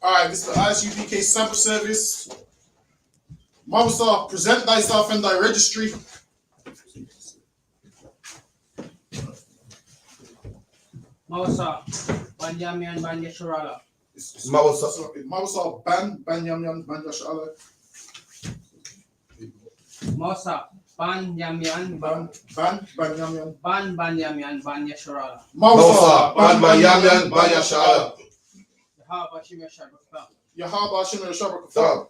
Alright, this is the Isupk Sabbath service. Mawasa, present thyself and thy registry. Mawasa, Banyamian Banya Shurala. Mawasa, Banyamian Banya Shurala. Mawasa, Banyamian Banyamian Banya Shurala. Mawasa, Banyamian Banya Shurala. Yahaba Shimya Shabaka. Yahaba Shimya Shabaka.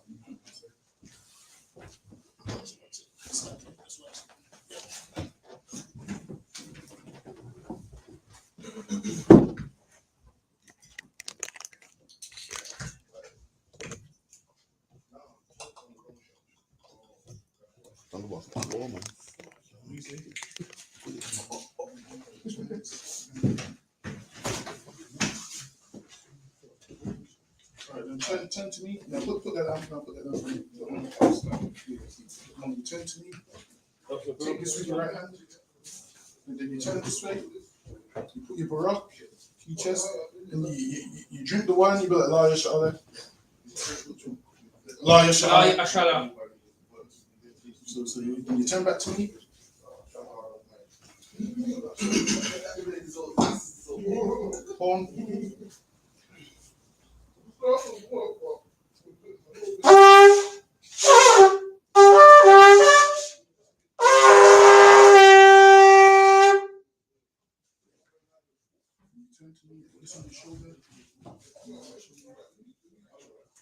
Alright, turn to me. Now put that down. Put that down. You turn to me. Take this with your right hand. And then you turn this way. You put your barak, your chest, and you drink the wine. You be like, La Yashala. La Yashala. So you turn back to me. Horn.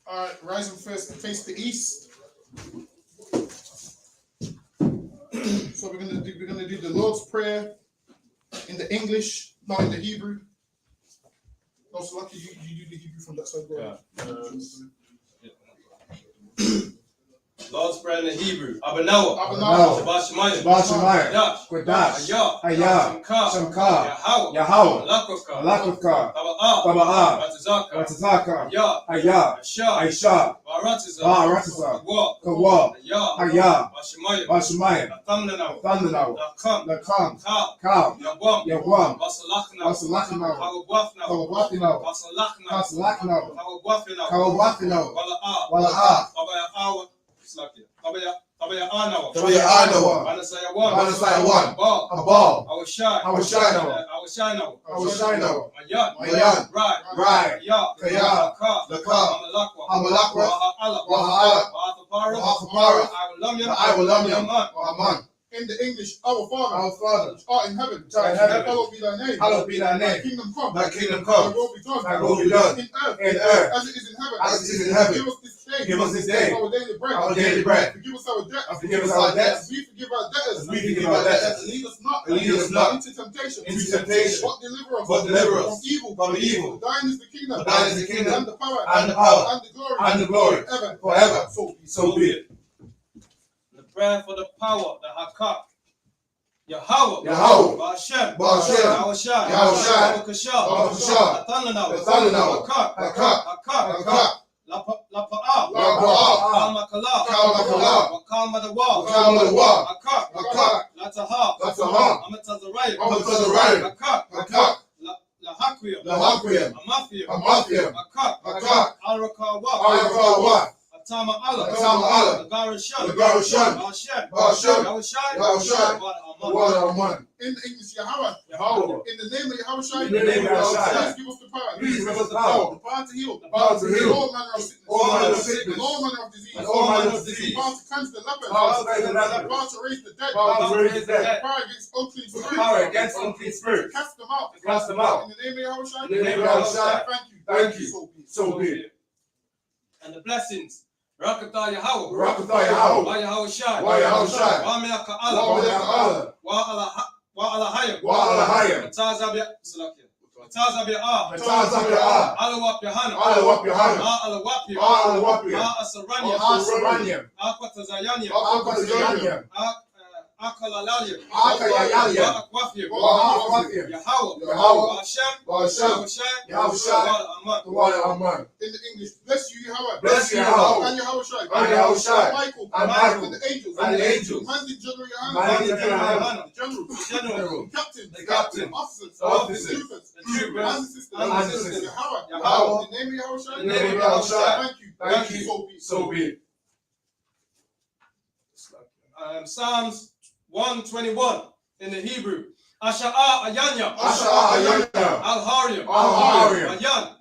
Alright, rise and first face the east. So we're gonna do the Lord's Prayer in the English, not in the Hebrew. No, so lucky you do the Hebrew from that side. Lord's Prayer in the Hebrew. Abanawa. Shabbat Shemayim. Kodash. Ayah. Shamka. Yahweh. Lakukka. Taba'ah. Ratazaka. Ayah. Aisha. Baratiza. Kawa. Ayah. Bashemayim. Thamnanaw. Nakam. Kal. Yawam. Basalachnaw. Kawabwafnaw. Basalachnaw. Kawabwafnaw. Wala'ah. Tabaya Anawa. Manasaya one. Abal. Awashino. Mayan. Right. Kaya. Laka. Amalakwa. Waha'ala. I will love you. Aman. In the English, our Father, which art in heaven, hallowed be thy name. Thy kingdom come. Thy will be done. In earth. As it is in heaven. Give us this day. Our daily bread. Forgive us our debts. As we forgive our debtors. And lead us not into temptation. But deliver us from evil. Thine is the kingdom. And the power. And the glory. Forever. So be it. Prayer for the power, the Hakak. Yahweh. Ba'ashem. Yahushai. Babakashah. Atananaw. Hakak. Lapa'ah. Kalmakala. Wakamadawa. Hakak. Lataha. Amatazarayim. Hakak. Lahakwiyam. Amathiyam. Hakak. Alrakawa. Atama Allah. Garashan. Yahushai. In the English, Yahweh. In the name of Yahushai. Please give us the power. The power to heal. All manner of sickness. All manner of disease. The power to cleanse the leper. The power to raise the dead. The power against unclean spirits. Cast them out. In the name of Yahushai. Thank you. So be it. And the blessings. Rakatah Yahweh. Wa Yahushai. Wa Me'aka Allah. Wa Alahayim. Tazabi'ah. Alawap Yohana. Ma Asaranyam. Akwatazayanyam. Akalalalium. Akwafiyam. Yahweh. Hashem. Aman. In the English, bless you, Yahweh. And Yahushai. Michael. And the angels. Man in general, Yohana. The general. General. The captain. Officers. Officers. The troopers. And the and sisters. Yahweh. Yahweh. In the name of Yahushua. In the name of Yahushua. Thank you. So be it. So be it. Psalms 121 in the Hebrew. Asha'a Ayanya. Asha'a Ayanya. Al-Harim. Al-Harim.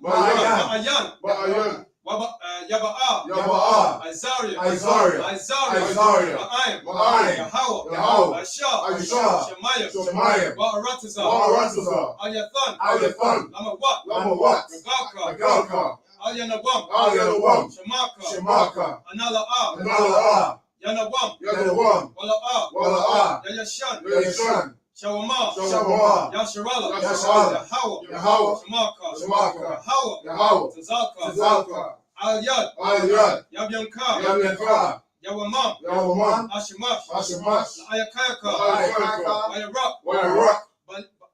Mayan. Mayan. Ma'ayan. Yaba'a. Yaba'a. Isaiah. Isaiah. Ma'ayim. Ma'ayim. Yahweh. Aisha. Shemaiah. Shemaiah. Ba'aratazah. Al-Yathan. Lamawat. Regalka. Regalka. Al-Yanawam. Shemaka. Anala'a. Yanawam. Wala'a. Yayashan. Shawama. Yasharala. Yahweh. Shemaka. Yahweh. Tazaka. Al-Yad. Yabyanka. Yawamam. Ashamash. Ayakayaka. Wayarak.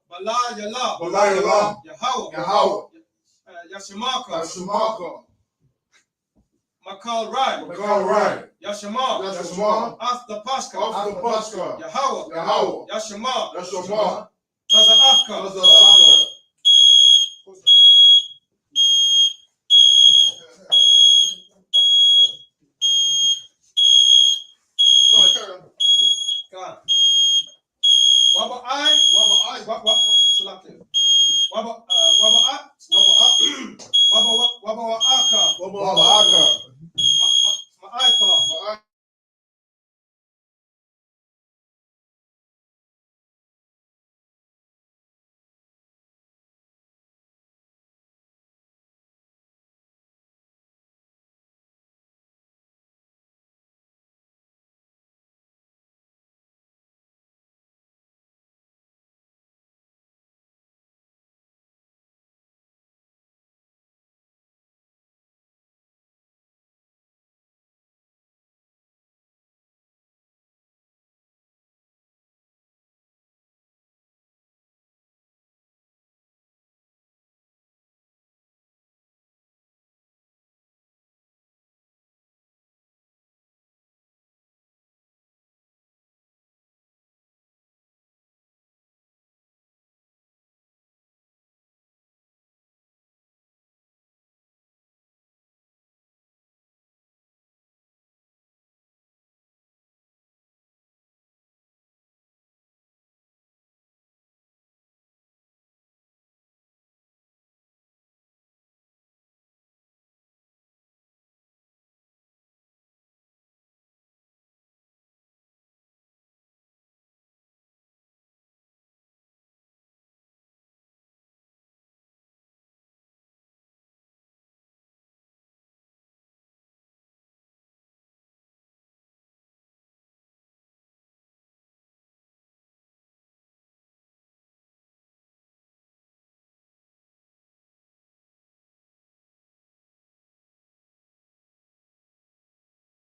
Balayala. Yahweh. Yashimaka. Makal Rai. Yashima. After Pascha. Yahweh. Yashima. Taza'aka. God. Waba'ai. Selective. Waba'at. Waba'aka. Ma'aika.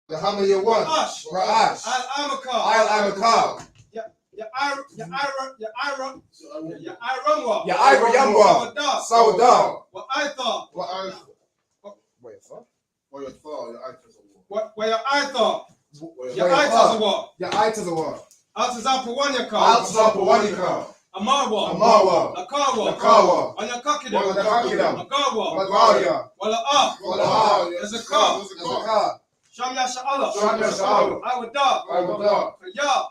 The hammer you want. Ra'ash. Al-Amakar. Yamwa. Sauda. Altazapawanyaka. Amawa. Nakawa. Anyakakida. Magaria. Wala'a. Ezekah. Shamya Sha'ala. I would die.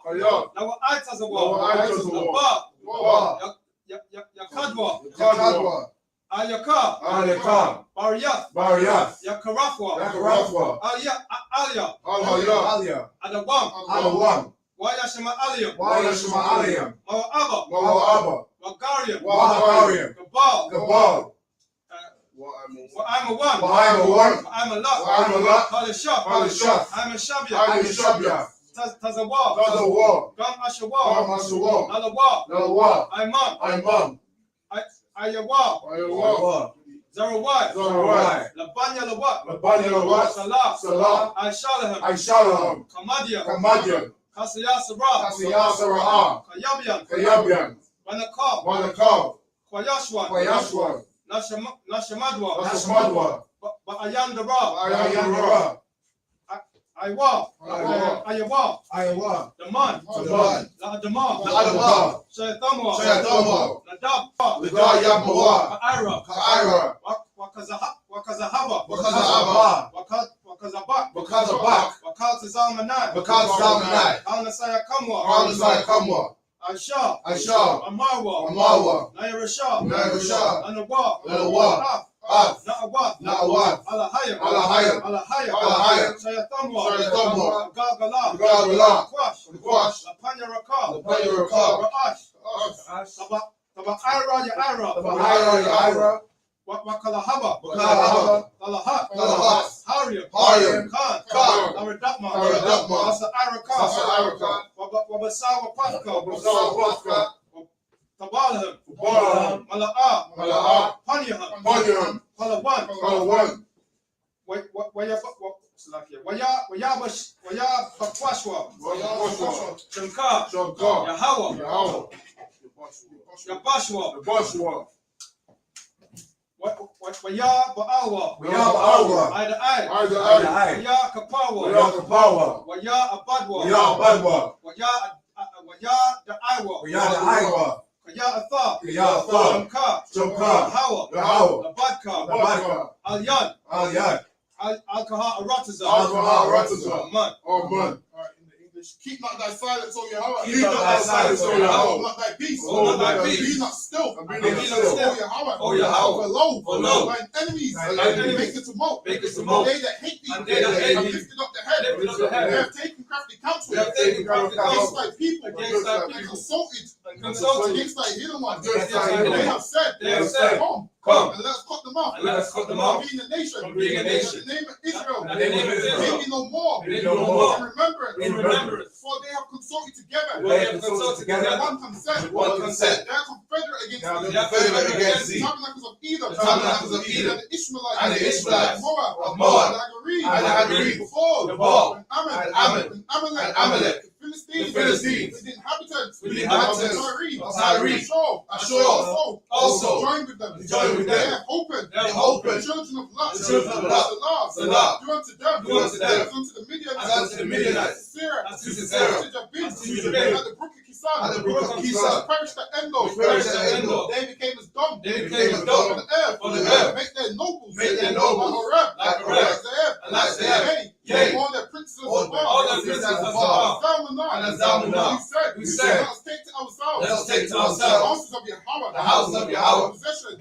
Kaya. Now I tell Yakadwa. Ayaka. Bariyat. Yakarafwa. Alia. Adawam. Wayashima Aliyam. Mawa'aba. Wagariam. Gabal. I'm a one. I'm a lot. Palishaf. I'm a Shabia. Tazawa. Gam Ashawa. Nalawa. I'm mom. Ayawa. Zarawai. Labanya Lawat. Salah. Aishalaham. Kamadia. Kasiyasara. Kayabian. Wanakab. Kwayashwan. Nashamadwa. Ba'ayan Dara. Aiwa. Aiwa. Ayawa. Iowa. Daman. Daman. La Adama. Adama. Shayatama. Shayatama. Nadab. Ligar Yamawa. Ka'ira. Ka'ira. Wakazahaba. Wakazahaba. Wakazabak. Wakazabak. Wakazalmanai. Wakazalmanai. Kalnasaya Kamwa. Kalnasaya Kamwa. Aisha. Aisha. Amawa. Amawa. Nairasha. Nairasha. Anawa. Anawa. Af. Na'awat. Na'awat. Alahaya. Alahaya. Alahaya. Alahaya. Shayatamwa. Shayatamwa. Gagala. Gagala. Kwash. Kwash. Lapanya Raka. Lapanya Raka. Ra'ash. Taba Ira ya Ira. Ira. Wakalahaba. Wakalahaba. Talahat. Talahat. Hariam. Hariam. Khan. Khan. Laradakma. Laradakma. Asa Iraka. Asa Iraka. Wabasawa Patka. Wabasawa Patka. Tabalham. Tabalham. Mala'a. Mala'a. Panyaham. Panyaham. Palawan. Palawan. Wayabakwashwa. Shamka. Shamka. Yahawa. Yahawa. Yabashwa. Yabashwa. Wayaba'awa. Wayaba'awa. Ida Ai. Ida Ai. Wayakapawa. Wayakapawa. Wayabadwa. Wayabadwa. Wayada'aiwa. Wayada'aiwa. Kaya'atha. Kaya'atha. Shamka. Shamka. Yahawa. Yahawa. Labadka. Labadka. Alyan. Alyan. Alkaha Arataza. Alkaha Arataza. Man. Oh man. Keep not thy silence, O Yahweh. Keep not thy silence, O Yahweh. Hold not thy peace. Hold not thy Be peace. not still. Be not still. O Yahweh. O Yahweh. For lo, For lo, thine enemies, thine enemies, make it tumult. make it tumult. They that hate thee, And they that hate have thee, lifted up the head. lifted up the head. They have taken crafty counsel. They have taken crafty Against counsel. thy people. Against thy And people. consulted. Against thy hidden ones. Against thy hidden They have ones. said, They have said, Come, Come, and let us cut them off. and let us cut them off. Being a nation. From being a nation. In the name of Israel. In the name of Israel. Maybe no more. Maybe no more. In remembrance. In remembrance. For they have consulted together. They have consulted together. With one consent. With one consent. They are confederate against Now thee. they are confederate against The thee. tabernacles of Edom. The tabernacles of Edom. And the Ishmaelites. And the Ishmaelites. Moab. Of Moab. And Agarim. And Agarim. Before. The Baal. And Ammon. And Ammon. And Amalek. And Amalek. The Philistines. The Philistines. With the inhabitants. With the inhabitants. Of Tyre. Of Tyre. Ashur. Also. Joined with them. Joined with them. They have opened. They have opened. The children of Lot. The children of Lot. Salah. Do unto them. Do unto them. As unto the Midianites. As unto the Midianites. Sisera. As to Sisera. To Jabin. As to Jabin. At the brook of Kisan. At the brook of Kisan. Which perished at Endor. Which perished at Endor. They became as dung. They became as dung. On the earth. On the earth. Make their nobles. Make their nobles. Like Horeb. And like Zeheb. Yea. All their princes of All their princes of Baal. And as Zalmunna. We We said, said, let us take to ourselves. let us take to the ourselves houses of Yahweh. the houses of Yahweh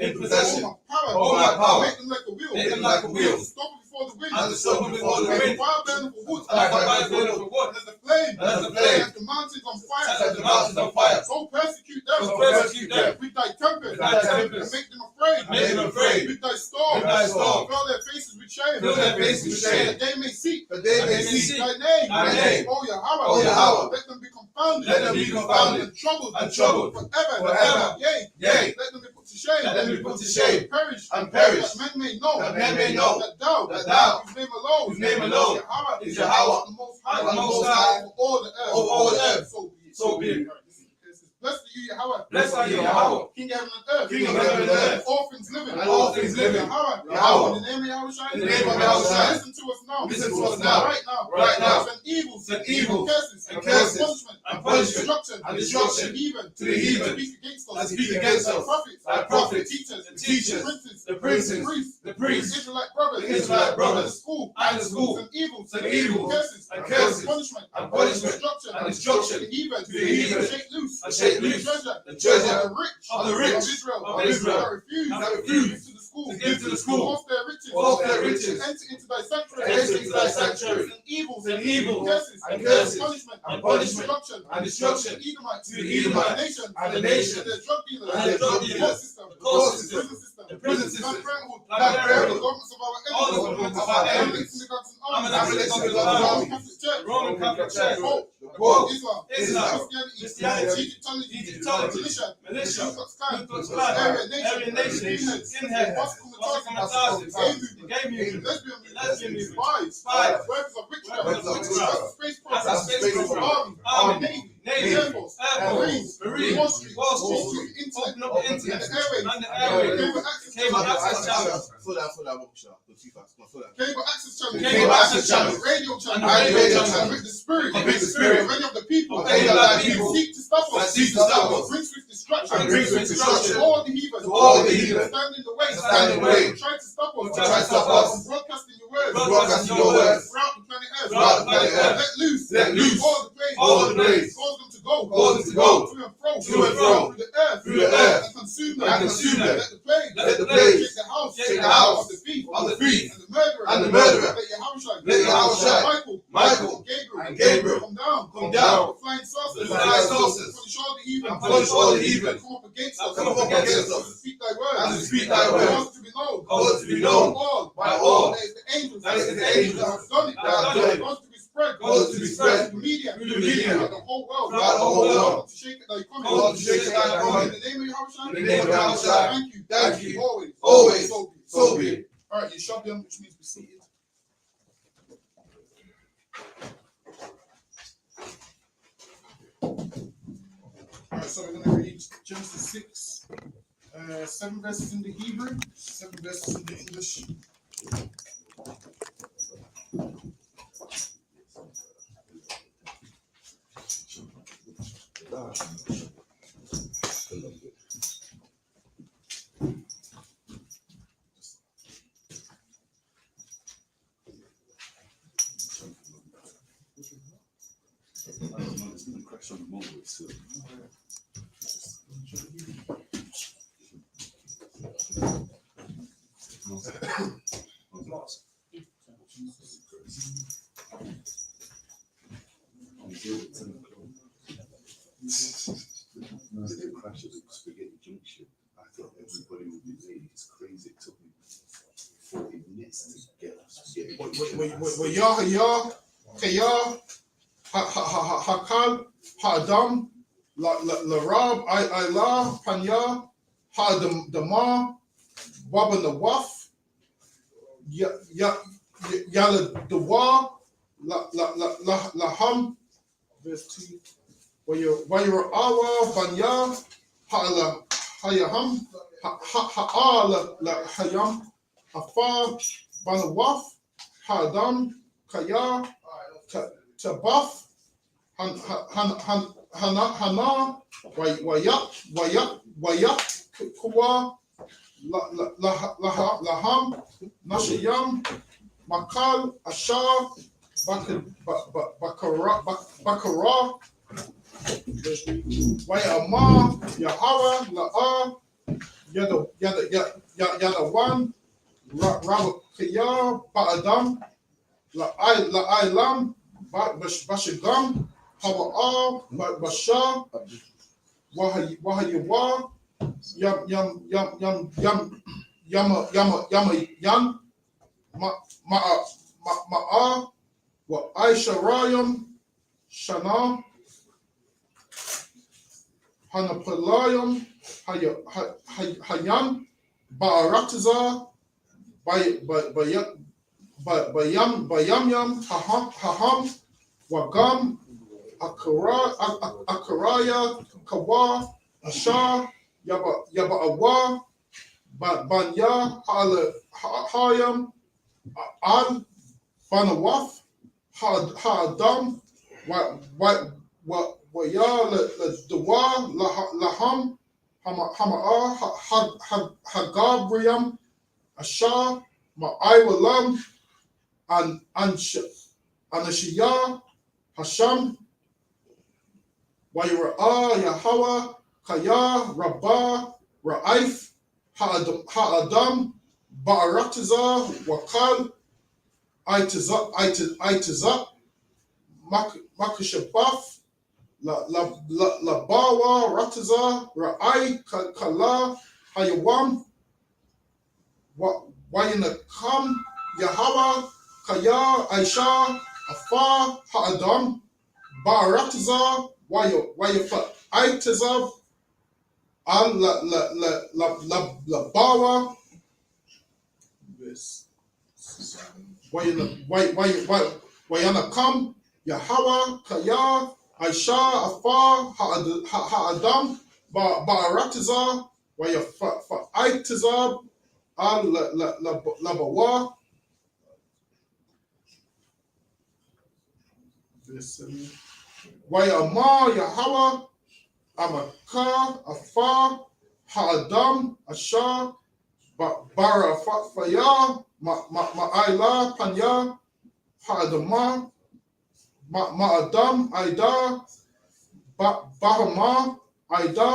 In in possession. All my power. All my power. Make them like a wheel. Make them like a wheel. To stop it before the wind. And to stop it before the Like a wind. fire burning for wood. Like a fire burning for wood. As the flame. As the flame. As the mountains on fire. Set the mountains on fire. So persecute them. So persecute them. With thy tempest. With thy tempest. And make them afraid. Make them afraid. With thy storm. With thy storm. Fill their faces with shame. Fill their faces with shame. That they may seek. That they may Thy seek name. thy name. Oh Yahweh. O Yahweh. Let them be confounded. Let them be confounded. And troubled. And troubled. Forever. Forever. Yea. Yea. Let them be put to shame. Let them be put to shame. Perish. And perish. That men may know. That men may know. That thou. Whose name alone. Whose name alone. Yahweh. Is Yahweh. The most high. The Most High. Of all the earth. Of all the earth. So be it. So be it. Blessed are you, Yahweh. Blessed are you, Yahweh. King of heaven and earth. King of heaven and earth. All things living. And all things living. Yahweh. Yahweh. In the name of Yahweh Shai. In the name of Yahweh Shai. Listen to us now. Listen to us now. Right now. Right now. Send evil. Send evil. Curses. And curses. Punishment. And punishment. Destruction. And destruction. To the heathen. To the heathen. That speak against us. That speak against us. Prophets. Thy prophets. Teachers. The teachers. Princes. The princes. The The priests. Israelite brothers. The Israelite brothers. And the school. And the school. Send evil. Send evil. Curses. And curses. Punishment. And punishment. Destruction. And destruction. To the heathen. To the heathen. Shake loose. And shake loose. The The treasure of the rich. of Israel. That refuse. That refuse to the school. to give to the school. Force their riches. Force their riches. Enter into thy sanctuary. Enter into thy sanctuary. And evil. And evil. Curses. And curses. Punishment. And punishment. Destruction. And destruction. To the Edomites. To the Edomites. And the nations. And the drug dealers. And the drug dealers. The court system. The court system. Prison system. The prison system. Planned Parenthood. Planned Parenthood. The governments of our All the enemies. governments of our enemies. Synagogues and Roman armies. Catholic armies. Roman Catholic Church. Roman Catholic Church. Pope. Pope. Islam. Islam. Christianity. Egyptology. Militia. Militia. Ku Klux Klan. Ku Klux Klan. Aryan Nation. Skinheads. Possible Gay movement. Lesbian movement. Spies. Workers of witchcraft. Workers of witchcraft. Space Space program. program. Army. Navy. Air Force. Air Force. Marines. Marines. Wall Street. Wall Street. Internet. Open up the And internet. the airways. And the airways. Cable access Cable access channel. Slow down, Moksha. Go too fast. Come on, slow down. Cable access channel. Cable access channel. Radio channel. Radio channel. Convict the spirit. Convict the spirit. Many of the people. Many of the people. Seek to stop us. Seek to stop us. Bring swift destruction. Bring swift destruction. To all the heathens. To all the heathens. Stand in the way. Stand in the way. Try to stop us. Try to stop us. From broadcasting your words. Broadcasting your words. Throughout the planet Earth. Throughout the planet Earth. Let loose. Let loose. All the planes. All the planes. Cause them to go. Cause them to go. To and fro. To and fro. Through the earth. Through the earth. And consume them. And consume them. Let the plague. Let the plague. Take the house. Take the house. Of the thief. Of the thief. And the murderer. And the murderer. Let your house shine. Let your house shine. Michael. And Gabriel. Come down. Come down. The flying saucers. The flying saucers. Punish all the heathen. And punish all the heathen. Come up against us. Come up against us. And speak thy words. And speak thy words. Cause to be known. Cause to be known. By all. all. That is the angels. That is the angels. That have done it. That have done it. Cause to be spread. Cause to be spread. Through the media. Through the media. Throughout the whole world. Throughout the whole world. To shake it thy coming. Cause to shake it thy coming. In the name of Yahushua. In the name of Yahushua. Thank you. Thank you. Always. Always. So So be be it. it. All right, you shove them, which means be seated. All right, so we're going to read Genesis 6, 7 verses in the Hebrew, 7 verses in the English. The crash of the spaghetti junction. I thought everybody would be late. It's crazy. It took me 40 minutes to get off spaghetti. Well, y'all, Hakal, Ha'adam, Larab, Ilah, Panya, Ha'adamar, Baba Nawaf, Yala Dawa, Laham, verse 2. Wayur Awa, Banya, Ha'ala, Hayaham, Ha'ala, Hayam, Afar, Banawaf, Ha'adam, Kaya, Tabaf, Hana, Wayak, Kuwa, Laham, Nashiyam, Makal, Ashar, Bakara, Wayama, Yahara, La'a, Yadawan, Rabakaya, Ba'adam, La'ailam, Bashagam, Hawa'a, Bashar, Wahayawa, Yam, Ma'a, Wa Aisharayam, Shana, Hanapalayam, Hayam, Ba'aratazar, Bayamyam, Haham, Wagam, Akaraya, Kawa, Ashar, Yaba'awa, Banya, Hayam, Al, Banawaf, Ha'adam, Waya, Dawa, Laham, Hama'a, Hagabriam, Ashar, Ma'aiwalam, and Anashiyah, Hasham, Wayra'a, Yahawa, Kaya, Rabbah, Ra'if, Ha'adam, Ba'aratazar, Wakal, Aitazak, Makashabaf, Labawa, Ratazar, Ra'ai, Kala, Hayawam, Wayanakam, Yahawa, Kaya, Aisha, Afar, Ha'adam, Ba'aratazar, Wayafa, Aitazar, Al Labawa, Wayanakam, Yahawa, Kaya, Aisha, Afar, Ha'adam, Ba'aratazar, Wayafa, Aitazar, Al Labawa. Verse 7. Wayama Yahawa Amaka Afar Ha'adam Ashar Bara Faya Ma'aila Panya Ha'adama Ma'adam Aida Bahama Aida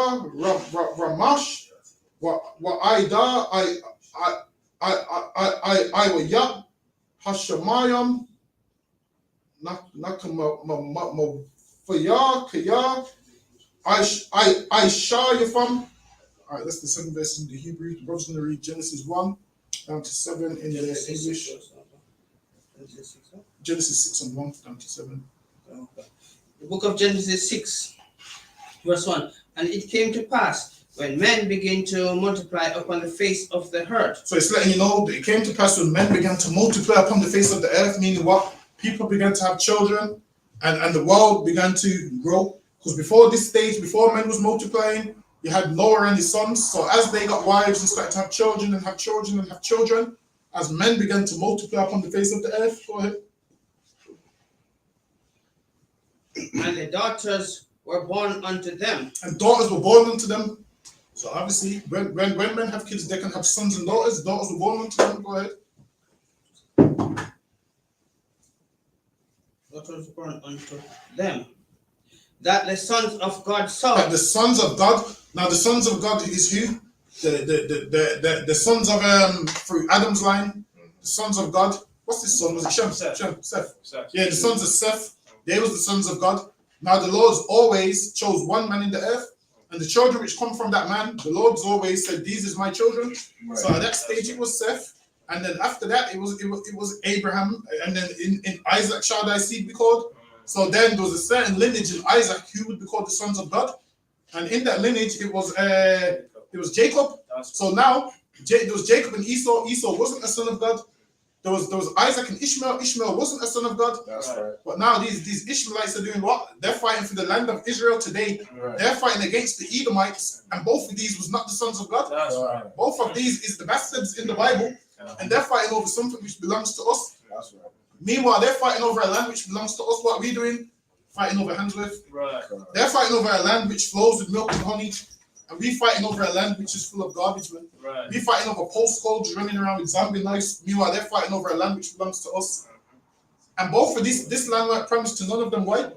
Ramash Wa Aida I Wayab Hashamayam Nakama Faya Kaya I Shah Yafam. All right, that's the 7 verses in the Hebrew. The brother's going to read Genesis 1 down to 7 in the English. Genesis 6 and 1 down to 7. The book of Genesis 6, verse 1. And it came to pass when men began to multiply upon the face of the earth. So it's letting you know that it came to pass when men began to multiply upon the face of the earth, meaning what? People began to have children and the world began to grow. Because before this stage, before men was multiplying, you had Noah and his sons. So as they got wives and started to have children and have children and have children, as men began to multiply upon the face of the earth, go ahead. And the daughters were born unto them. And daughters were born unto them. So obviously, when men have kids, they can have sons and daughters. Daughters were born unto them. Go ahead. Daughters were born unto them. That the sons of God saw. That the sons of God. Now the sons of God is who? The sons of through Adam's line. The sons of God. What's this son? Was it Shem? Seth. Yeah, the sons of Seth. They was the sons of God. Now the Lord always chose one man in the earth, and the children which come from that man, the Lord's always said, "These is my children." Right. So at that stage it was Seth, and then after that it was Abraham, and then in Isaac shall thy seed be called. So then there was a certain lineage in Isaac who would be called the sons of God, and in that lineage it was Jacob. So now there was Jacob and Esau. Esau wasn't a son of God. There was Isaac and Ishmael. Ishmael wasn't a son of God. That's right. But now these Ishmaelites are doing what? They're fighting for the land of Israel today. Right. They're fighting against the Edomites, and both of these was not the sons of God. That's right. Both of these is the bastards in the Bible, and they're fighting over something which belongs to us. That's right. Meanwhile, they're fighting over a land which belongs to us. What are we doing? Fighting over Handsworth. Right. They're fighting over a land which flows with milk and honey, and we fighting over a land which is full of garbage, man. Right. We fighting over postcodes, running around with zombie knives. Meanwhile, they're fighting over a land which belongs to us. And both of this land weren't promised to none of them. Why?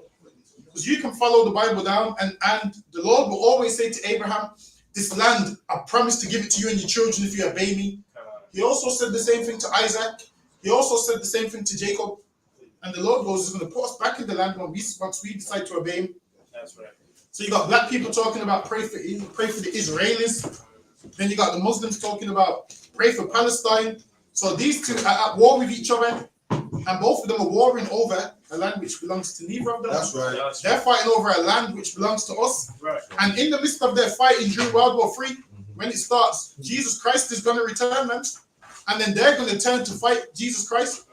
Because you can follow the Bible down, and the Lord will always say to Abraham, "This land, I promise to give it to you and your children if you obey me." He also said the same thing to Isaac. He also said the same thing to Jacob. And the Lord goes, "He's going to put us back in the land once we decide to obey him." That's right. So you got black people talking about pray for the Israelis. Then you got the Muslims talking about pray for Palestine. So these two are at war with each other, and both of them are warring over a land which belongs to neither of them. That's right. They're fighting over a land which belongs to us. Right. And in the midst of their fighting during World War III, when it starts, Jesus Christ is going to return, man. And then they're going to turn to fight Jesus Christ.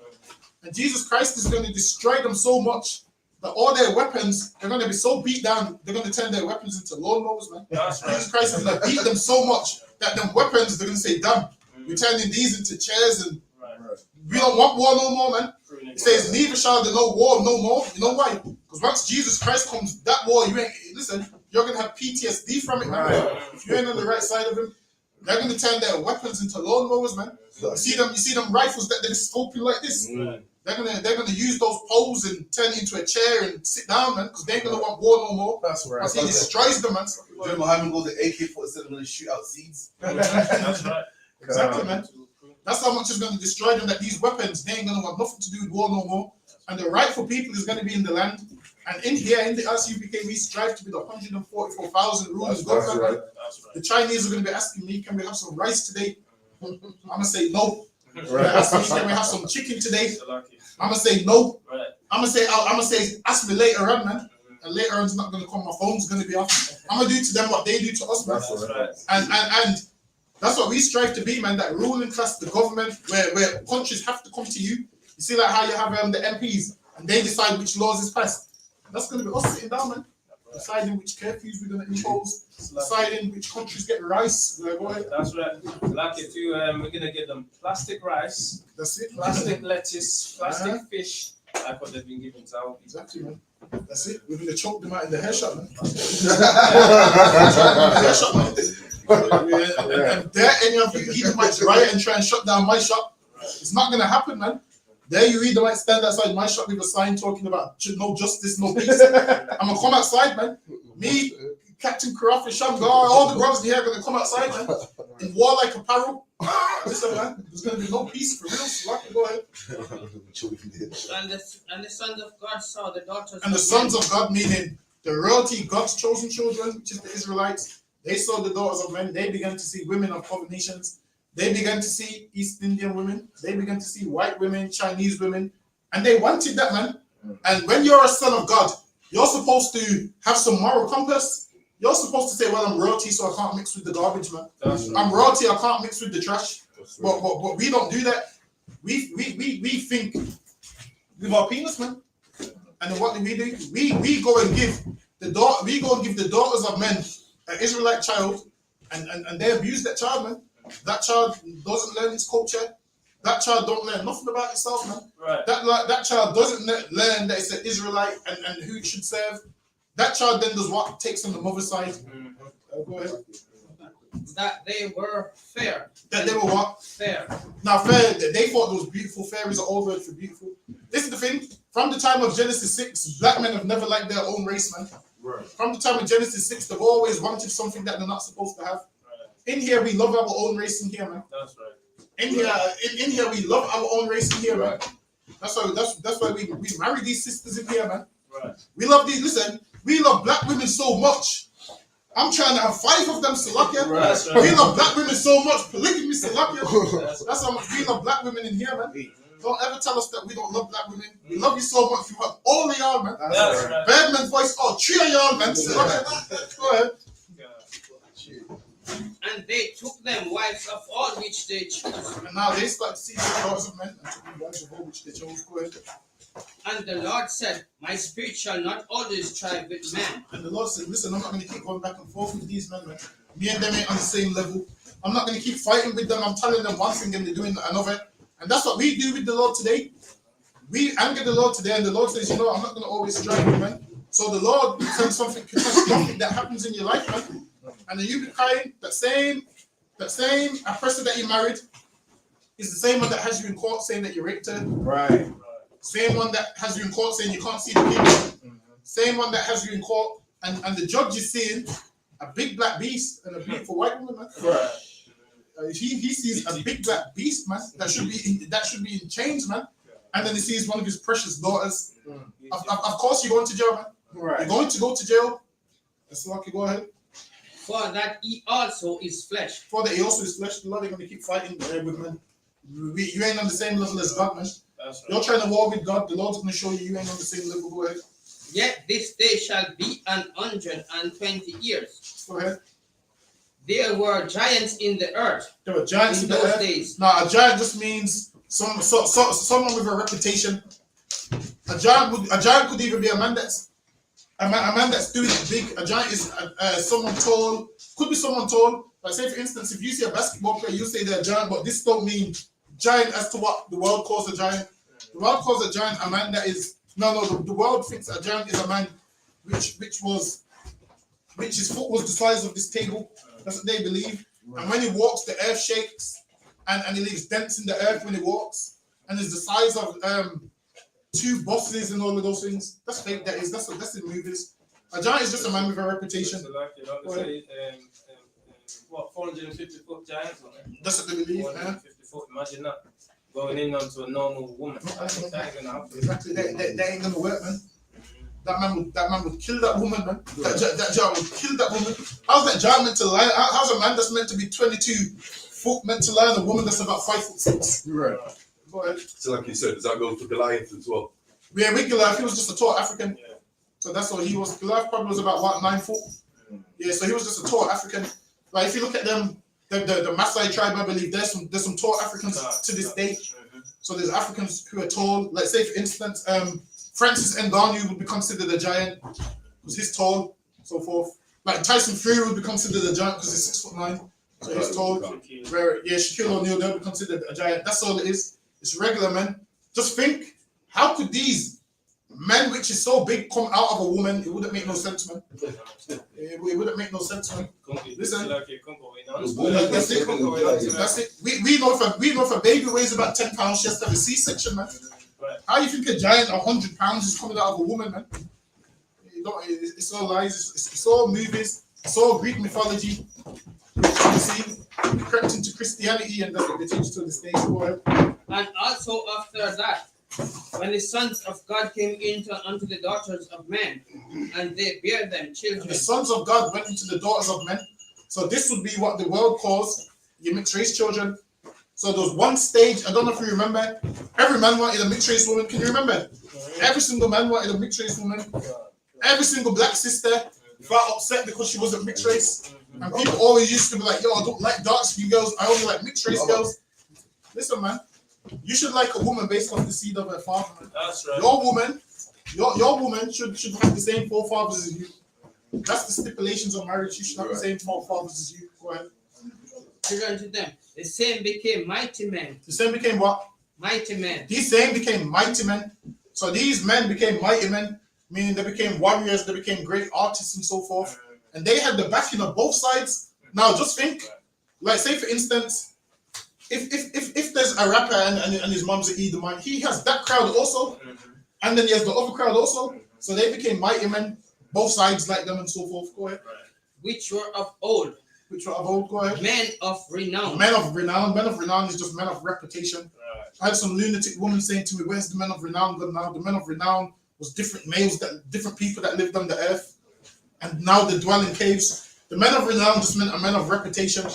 And Jesus Christ is going to destroy them so much that all their weapons, they're going to be so beat down, they're going to turn their weapons into lawnmowers, man. That's right. Jesus Christ is going to beat them so much that them weapons, they're going to say, "Damn, we're turning these into chairs, and Right. we don't want war no more, man." It says, "Neither shall there no war no more." You know why? Because once Jesus Christ comes, that war, you're going to have PTSD from it, man. Right. If you ain't on the right side of him, they're going to turn their weapons into lawnmowers, man. You see them rifles that they're scoping like this. Mm. They're gonna use those poles and turn it into a chair and sit down, man, because they ain't gonna want war no more. That's right. Because he destroys them, man. During Muhammad goes the AK-47 when they shoot out seeds. That's right. Exactly, man. That's how much is gonna destroy them. That these weapons, they ain't gonna want nothing to do with war no more. And the rightful people is gonna be in the land. And in here, in the Isupk, we strive to be the 144,000 rulers. That's right. That's right. The Chinese are gonna be asking me, "Can we have some rice today?" I'm gonna say no. Right. Ask me, "Can we have some chicken today?" So lucky. I'm gonna say no. Right. I'm gonna say, "Ask me later on, man." And later on, it's not gonna come. My phone's gonna be off. I'm gonna do to them what they do to us, man. That's That's right. right. And that's what we strive to be, man. That ruling class, the government, where countries have to come to you. You see, like how you have the MPs, and they decide which laws is passed. That's gonna be us sitting down, man. deciding which curfews we're going to impose, deciding which countries get rice. Go ahead. That's right. Like it too, we're gonna get them plastic rice, That's it. plastic lettuce, plastic fish, like what they've been giving to our people. Exactly, man. That's it. We're going to choke them out in the hair shop, man. And dare any of you Edomites riot and try and shut down my shop. It's not going to happen, man. There you Edomites stand outside my shop with a sign talking about no justice, no peace. I'm going to come outside, man. Me, Captain Karaf and Shamgar, all the brothers here are going to come outside, man. In warlike apparel. Listen, man, there's going to be no peace for real. So go ahead. And the sons of God saw the daughters. And the sons of God, meaning the royalty, God's chosen children, which is the Israelites, they saw the daughters of men. They began to see women of other nations. They began to see East Indian women. They began to see white women, Chinese women. And they wanted that, man. And when you're a son of God, you're supposed to have some moral compass. You're supposed to say, well, I'm royalty, so I can't mix with the garbage, man. I'm royalty, I can't mix with the trash. But we don't do that. We think with our penis, man. And then what do? We go and give the daughters of men an Israelite child, and they abuse that child, man. That child doesn't learn its culture. That child don't learn nothing about itself, man. Right. That child doesn't learn that it's an Israelite and who it should serve. That child then does what? Takes on the mother's side. Go ahead. That they were fair. That they were what? Fair. Now, fair, they thought it was beautiful. Fair is an old word for beautiful. This is the thing. From the time of Genesis 6, black men have never liked their own race, man. Right. From the time of Genesis 6, they've always wanted something that they're not supposed to have. In here, we love our own race in here, man. That's right. In here, we love our own race in here, man. That's why we marry these sisters in here, man. Right. We love these. Listen, we love black women so much. I'm trying to have 5 of them, Salakia. Right. We love black women so much. Polygamy, Salakia. That's how much we love black women in here, man. Don't ever tell us that we don't love black women. We love you so much. We love all of y'all, man. That's right. Birdman voice, 3 of y'all, man. Salakia. Go ahead. And they took them wives of all which they chose. And now they start to see the daughters of men and took the wives of all which they chose. Go ahead. And the Lord said, my spirit shall not always strive with man. And the Lord said, listen, I'm not going to keep going back and forth with these men, man. Me and them ain't on the same level. I'm not going to keep fighting with them. I'm telling them one thing and they're doing another. And that's what we do with the Lord today. We anger the Lord today, and the Lord says, I'm not going to always strive with man. So the Lord sends something that happens in your life, man. And then you be crying, that same person that you married is the same one that has you in court saying that you raped her. Right. Same one that has you in court saying you can't see the kid. Same one that has you in court, and the judge is seeing a big black beast and a beautiful white woman, man. Right. He sees a big black beast, man, that should be in chains, man. And then he sees one of his precious daughters. Of course, you're going to jail, man. Right. You're going to go to jail. That's lucky. Go ahead. For that he also is flesh. For that he also is flesh. The Lord ain't going to keep fighting with man. You ain't on the same level as God, man. That's right. You're trying to war with God. The Lord's going to show you ain't on the same level. Go ahead. Yet this day shall be 120 years. Go ahead. There were giants in the earth There were giants in the those earth. days. Now, a giant just means someone with a reputation. A giant could even be a man that's doing it big. A giant is someone tall. Could be someone tall. Like say for instance, if you see a basketball player, you say they're a giant, but this don't mean giant as to what the world calls a giant. The world calls a giant a man that is the world thinks a giant is a man which his foot was the size of this table. That's what they believe. Right. And when he walks, the earth shakes, and he leaves dents in the earth when he walks, and is the size of 2 buses and all of those things. That's fake. That's in movies. A giant is just a man with a reputation. So like, they say, 450-foot giants on it. That's what they believe. 450 foot. Imagine that going in onto a normal woman. That ain't gonna happen. Exactly. That ain't gonna work, man. That man would kill that woman, man. That giant would kill that woman. How's that giant meant to lie? How's a man that's meant to be 22 foot meant to lie on a woman that's about 5'6"? Right. Go ahead. So like you said, does that go for Goliath as well? Yeah, with Goliath, he was just a tall African. Yeah. So that's what he was. Goliath probably was about what, 9 foot? Yeah, so he was just a tall African. Like if you look at them, the Maasai tribe, I believe there's some tall Africans to this day. So there's Africans who are tall. Like say for instance, Francis Ngannou would be considered a giant because he's tall. so forth. Like Tyson Fury would be considered a giant because he's 6'9", so he's tall. Where Shaquille O'Neal, they'll be considered a giant. That's all it is. It's regular men. Just think, how could these men, which is so big, come out of a woman? It wouldn't make no sense, man. It wouldn't make no sense, man. Listen, that's it. That's it. We know if a baby weighs about 10 pounds, she has to have a C-section, man. How you think a giant 100 pounds is coming out of a woman, man? It's all lies. It's all movies. It's all Greek mythology. You see, crept into Christianity and they changed to the stage. And also after that, when the sons of God came unto the daughters of men, and they bare them children. And the sons of God went into the daughters of men. So this would be what the world calls your mixed race children. So there was one stage, I don't know if you remember, every man wanted a mixed race woman. Can you remember? Every single man wanted a mixed race woman. Every single black sister felt upset because she wasn't mixed race. And people always used to be like, yo, I don't like dark skin girls, I only like mixed race girls. Listen, man, you should like a woman based on the seed of her father, man. That's right. Your woman should have the same forefathers as you. That's the stipulations of marriage. You should have the same forefathers as you. Go ahead. Children to them. The same became mighty men. The same became what? Mighty men. These same became mighty men. So these men became mighty men, meaning they became warriors, they became great artists and so forth. And they had the backing of both sides. Now just think, like say for instance, if there's a rapper and his mom's an Edomite, he has that crowd also, and then he has the other crowd also. So they became mighty men, both sides like them and so forth. Go ahead. Which were of old. Which were of old. Go ahead. Men of renown. Men of renown. Men of renown is just men of reputation. I had some lunatic woman saying to me, "Where's the men of renown gone now?" The men of renown was different males, different people that lived on the earth, and now they dwell in caves. The men of renown just meant a man of reputation.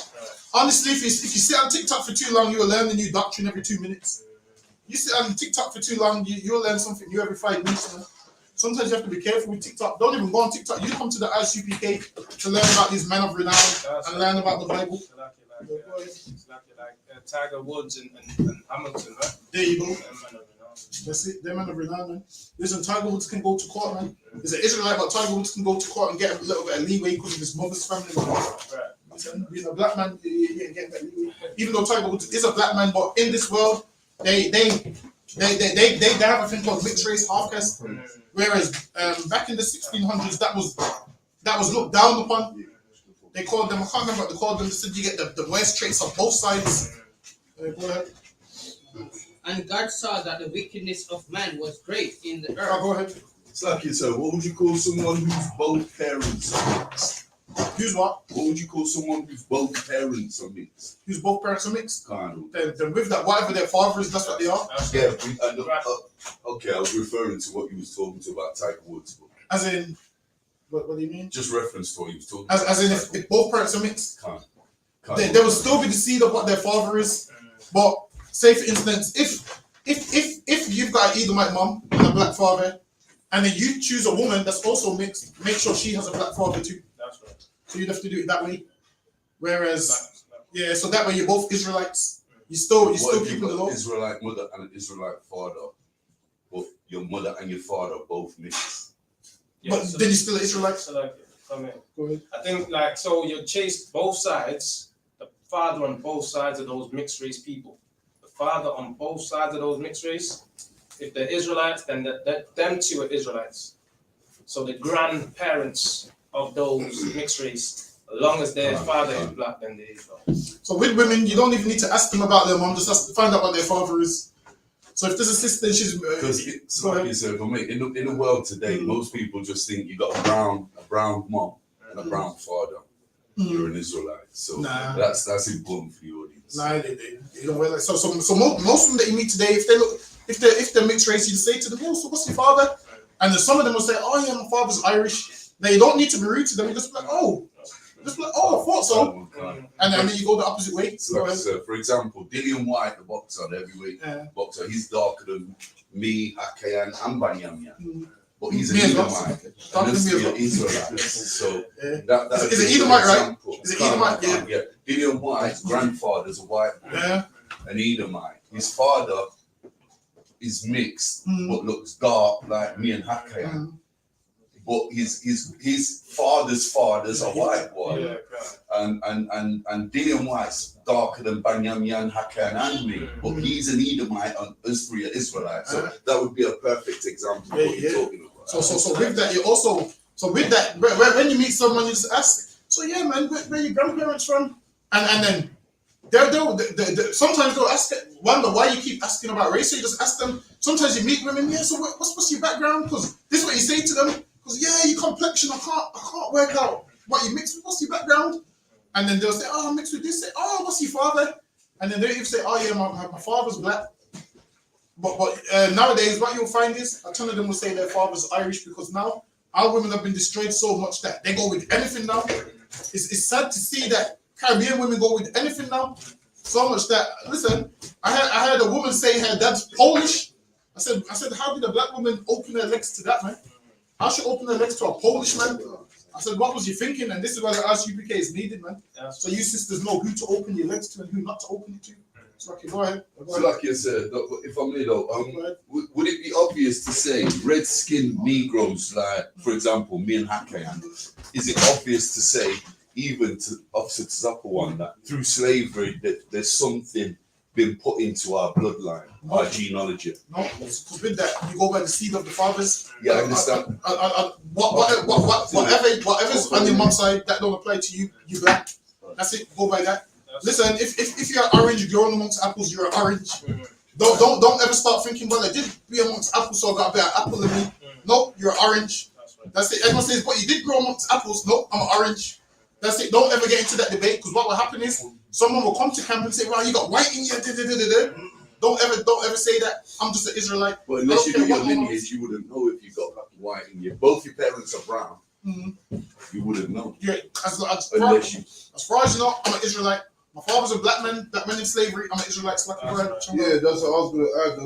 Honestly, if you sit on TikTok for too long, you will learn a new doctrine every 2 minutes. You sit on TikTok for too long, you'll learn something new every 5 minutes. Man. Sometimes you have to be careful with TikTok. Don't even go on TikTok. You come to the Isupk to learn about these men of renown and learn about the Bible. Tiger Woods and Hamilton, right? There you go. That's it. They're men of renown, man. Listen, Tiger Woods can go to court, man. There's an Israelite, but Tiger Woods can go to court and get a little bit of leeway because of his mother's family. Right. Being a black man, you get that leeway. Even though Tiger Woods is a black man, but in this world, they have a thing called mixed race half caste. Whereas back in the 1600s, that was looked down upon. They called them, I can't remember what they called them. They said you get the worst traits of both sides. Go ahead. And God saw that the wickedness of man was great in the earth. Go ahead. It's like yourself. What would you call someone whose both parents are mixed? Who's what? What would you call someone whose both parents are mixed? Whose both parents are mixed? Kind of. Then with that, whatever their father is, that's what they are. Yeah. Okay, I was referring to what you was talking to about Tiger Woods. As in, what do you mean? Just reference to what you was talking about. As in, if both parents are mixed, they will still be the seed of what their father is. But say, for instance, if you've got an Edomite mom and a black father, and then you choose a woman that's also mixed, make sure she has a black father too. That's right. So you'd have to do it that way. Whereas, yeah, so that way you're both Israelites. You're still keeping the law. Israelite mother and an Israelite father, but your mother and your father are both mixed. Yeah, but so then you're still an Israelite. So go ahead. I think so you chase both sides, the father on both sides of those mixed race people. The father on both sides of those mixed race, if they're Israelites, then them two are Israelites. So the grandparents of those mixed race, as long as their father is black, then they Israel. So with women, you don't even need to ask them about their mom, just ask to find out what their father is. So if there's a sister, she's because it's like you said, for me, in the world today, most people just think you got a brown mom and a brown father. You're an Israelite, so that's important for the audience. They don't wear like so most of them that you meet today, if they're mixed race, you say to them, "Oh, so what's your father?" And then some of them will say, "Oh yeah, my father's Irish." Now you don't need to be rude to them. You just be like, "Oh, I thought so." And then you go the opposite way. So for example, Dillian White, the boxer, the heavyweight boxer, he's darker than me, Ake, and Banyamia. But he's an Edomite. And this is an Israelite. So that's is it Edomite, right? Is it Edomite? Yeah. Dillian White's grandfather's a white man, an Edomite. His father is mixed, but looks dark like me and Hakayan. but his father's are white, boy. Yeah, And Dillian White's darker than Banyamyan, Hakan, and me, but he's an Edomite and us three are Israelites. So that would be a perfect example of what you're talking about. So with that, you also with that when you meet someone, you just ask. So yeah, man, where your grandparents from? And then they'll sometimes they'll ask, wonder why you keep asking about race. So you just ask them. Sometimes you meet women, yeah. So what's your background? Because this is what you say to them. Because yeah, your complexion, I can't work out what you mix with. What's your background? And then they'll say, oh, I'm mixed with this. Say, oh, what's your father? And then they'll even say, oh yeah, my father's black. But nowadays, what you'll find is a ton of them will say their father's Irish because now our women have been destroyed so much that they go with anything now. It's sad to see that Caribbean women go with anything now. So much that, listen, I heard a woman say her dad's Polish. I said, how did a black woman open her legs to that, man? How should open her legs to a Polish man? I said, what was you thinking? And this is why the Isupk is needed, man. So you sisters know who to open your legs to and who not to open it to. So okay, go ahead. So like you said, if I may though, would it be obvious to say red-skinned Negroes, like for example, me and Hakayan, is it obvious to say, even to Officer Tzapa one, that through slavery that there's something been put into our bloodline, our genealogy? No, because with that, you go by the seed of the fathers. Yeah, I understand. Whatever's on your mom's side, that don't apply to you, you black. That's it, go by that. Listen, if you're orange, growing amongst apples, you're orange. Don't ever start thinking, well, I did be amongst apples, so I got a bit of apple in me. No, you're orange. That's it. Everyone says, but you did grow amongst apples. No, I'm orange. That's it. Don't ever get into that debate, because what will happen is someone will come to camp and say, well, you got white in you. Don't ever say that. I'm just an Israelite. But unless you do your lineage, you wouldn't know if you got white in you. Both your parents are brown. You wouldn't know. Yeah, as far as you know, I'm an Israelite. My father's a black man that went in slavery. I'm an Israelite. Yeah, that's what I was gonna add.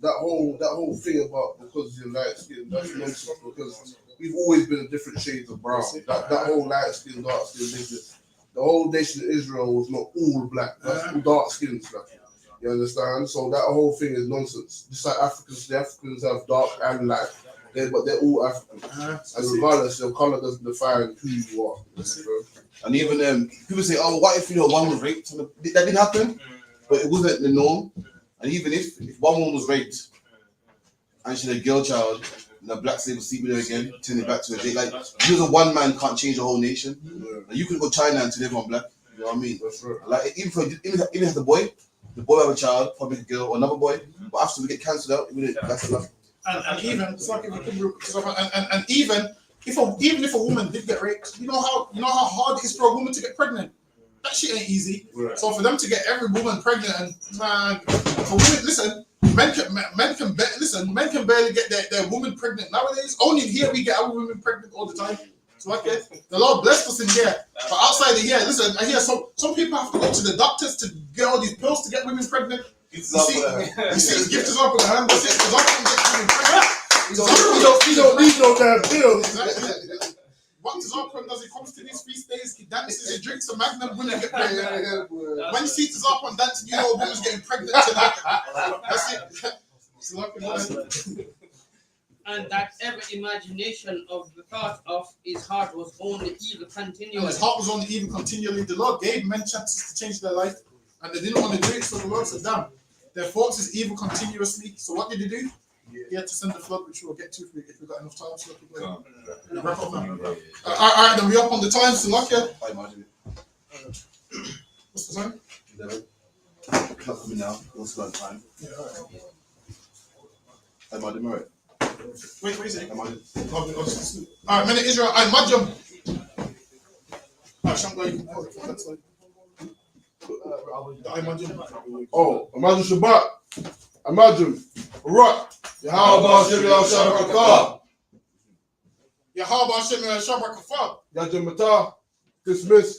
That whole thing about because you're light skin, that's nonsense, because we've always been different shades of brown. That whole light skin, dark skin, the whole nation of Israel was not all black. That's all dark skins. You understand? So that whole thing is nonsense. Just like Africans, the Africans have dark and light. But they're all African. And regardless, your color doesn't define who you are. And even people say, oh, what if one was raped? That didn't happen, but it wasn't the norm. And even if one woman was raped and she had a girl child, and the black slave will sleep with her again, turn it back to her day. Like, because of one man can't change the whole nation. Like, you can go to China and turn everyone black. You know what I mean? That's right. Like, even have the boy have a child, probably a girl or another boy, but after we get cancelled out, that's the love. And even it's like if even if a woman did get raped, you know how hard it is for a woman to get pregnant. That shit ain't easy. Right. So for them to get every woman pregnant, and man, for women, listen, men can barely get their woman pregnant nowadays. Only here we get our women pregnant all the time. So like the Lord blessed us in here, but outside of here, listen, I hear some people have to go to the doctors to get all these pills to get women pregnant. You see, gift is up with the hand. That's it. Because I can get women pregnant. You don't need no damn pills. Exactly. What does Zarpon does? He comes to these feast days, he dances, he drinks a magnum, women get pregnant. When you see Zarpon dancing, you know a woman's getting pregnant tonight. That's it. And that ever imagination of the thought of his heart was only evil continually. And his heart was only evil continually. The Lord gave men chances to change their life, and they didn't want to do it, so the Lord said, damn, their thoughts is evil continuously. So what did he do? He had to send the flood, which we'll get to if we've got enough time. So wrap up now. All right, then we're up on the time, so lock it. What's the time? 11. Not coming now. What's the time? Yeah, all right. Am I doing right? Wait a second. All right, man, Israel, I imagine. Oh, imagine Shabbat. Imagine. Right. Yahweh Hashem Yahweh Yahweh Hashem Yahweh Yajim Matah. Dismiss.